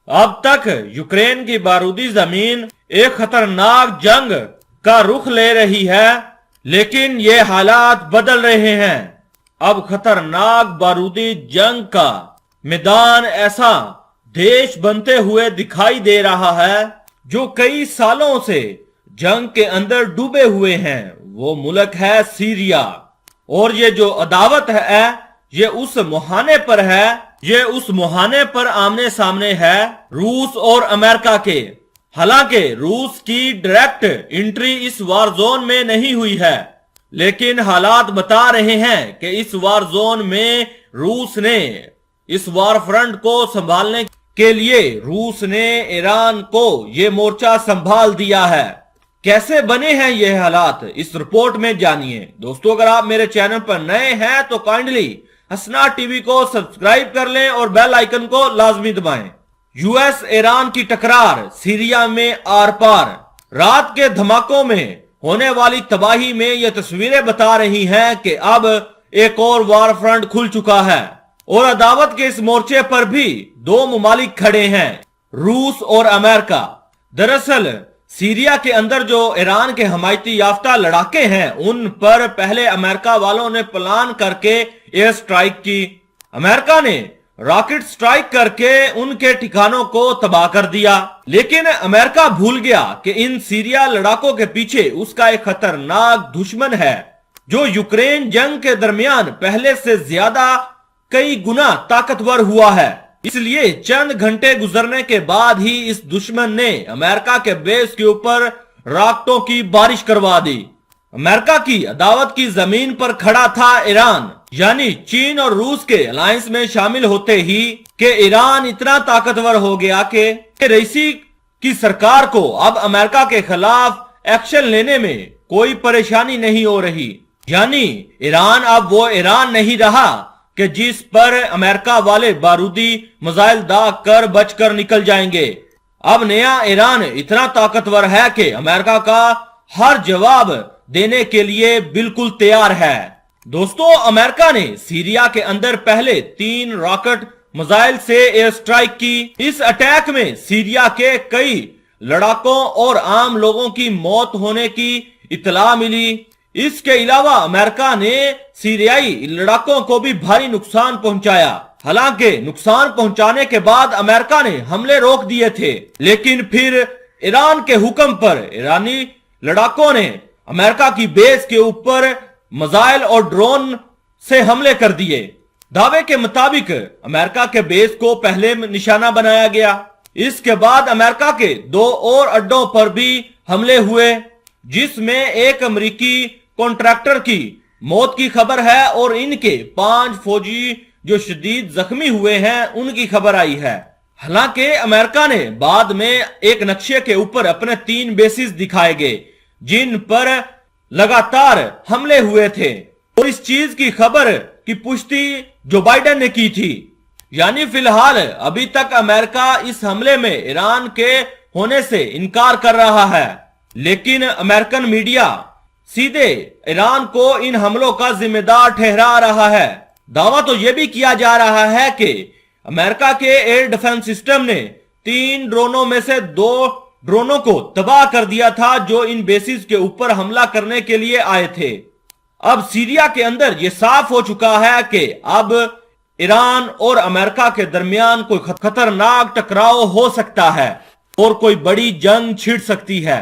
अब तक यूक्रेन की बारूदी जमीन एक खतरनाक जंग का रुख ले रही है, लेकिन ये हालात बदल रहे हैं। अब खतरनाक बारूदी जंग का मैदान ऐसा देश बनते हुए दिखाई दे रहा है जो कई सालों से जंग के अंदर डूबे हुए हैं। वो मुल्क है सीरिया, और ये जो अदावत है ये उस मुहाने पर है, ये उस मुहाने पर आमने सामने है रूस और अमेरिका के। हालांकि रूस की डायरेक्ट एंट्री इस वार जोन में नहीं हुई है, लेकिन हालात बता रहे हैं कि इस वार जोन में रूस ने इस वार फ्रंट को संभालने के लिए रूस ने ईरान को ये मोर्चा संभाल दिया है। कैसे बने हैं ये हालात, इस रिपोर्ट में जानिए। दोस्तों, अगर आप मेरे चैनल पर नए हैं तो काइंडली हसना टीवी को सब्सक्राइब कर लें और बेल आइकन को लाजमी दबाएं। यूएस ईरान की टकरार सीरिया में आर पार। रात के धमाकों में होने वाली तबाही में ये तस्वीरें बता रही हैं कि अब एक और वार फ्रंट खुल चुका है, और अदावत के इस मोर्चे पर भी दो मुमालिक खड़े हैं, रूस और अमेरिका। दरअसल सीरिया के अंदर जो ईरान के हमायती याफ्ता लड़ाके हैं, उन पर पहले अमेरिका वालों ने प्लान करके एयर स्ट्राइक की। अमेरिका ने रॉकेट स्ट्राइक करके उनके ठिकानों को तबाह कर दिया, लेकिन अमेरिका भूल गया कि इन सीरिया लड़ाकों के पीछे उसका एक खतरनाक दुश्मन है जो यूक्रेन जंग के दरमियान पहले से ज्यादा कई गुना ताकतवर हुआ है। इसलिए चंद घंटे गुजरने के बाद ही इस दुश्मन ने अमेरिका के बेस के ऊपर रॉकेटों की बारिश करवा दी। अमेरिका की अदावत की जमीन पर खड़ा था ईरान, यानी चीन और रूस के अलायंस में शामिल होते ही कि ईरान इतना ताकतवर हो गया कि रईसी की सरकार को अब अमेरिका के खिलाफ एक्शन लेने में कोई परेशानी नहीं हो रही। यानी ईरान अब वो ईरान नहीं रहा कि जिस पर अमेरिका वाले बारूदी मिसाइल दाग कर बचकर निकल जाएंगे। अब नया ईरान इतना ताकतवर है कि अमेरिका का हर जवाब देने के लिए बिल्कुल तैयार है। दोस्तों, अमेरिका ने सीरिया के अंदर पहले 3 रॉकेट मिसाइल से एयर स्ट्राइक की। इस अटैक में सीरिया के कई लड़ाकों और आम लोगों की मौत होने की इतला मिली। इसके अलावा अमेरिका ने सीरियाई लड़ाकों को भी भारी नुकसान पहुंचाया। हालांकि नुकसान पहुंचाने के बाद अमेरिका ने हमले रोक दिए थे, लेकिन फिर ईरान के हुक्म पर ईरानी लड़ाकों ने अमेरिका की बेस के ऊपर मिसाइल और ड्रोन से हमले कर दिए। दावे के मुताबिक अमेरिका के बेस को पहले निशाना बनाया गया। इसके बाद अमेरिका के 2 और अड्डों पर भी हमले हुए, जिसमें एक अमेरिकी कॉन्ट्रैक्टर की मौत की खबर है और इनके 5 फौजी जो शदीद जख्मी हुए हैं उनकी खबर आई है। हालांकि अमेरिका ने बाद में एक नक्शे के ऊपर अपने 3 बेसिस दिखाए गए जिन पर लगातार हमले हुए थे, और इस चीज की खबर की पुष्टि जो बाइडेन ने की थी। यानी फिलहाल अभी तक अमेरिका इस हमले में ईरान के होने से इनकार कर रहा है, लेकिन अमेरिकन मीडिया सीधे ईरान को इन हमलों का जिम्मेदार ठहरा रहा है। दावा तो यह भी किया जा रहा है कि अमेरिका के एयर डिफेंस सिस्टम ने 3 ड्रोनों में से 2 ड्रोनों को तबाह कर दिया था जो इन बेसिस के ऊपर हमला करने के लिए आए थे। अब सीरिया के अंदर यह साफ हो चुका है कि अब ईरान और अमेरिका के दरमियान कोई खतरनाक टकराव हो सकता है और कोई बड़ी जंग छिड़ सकती है।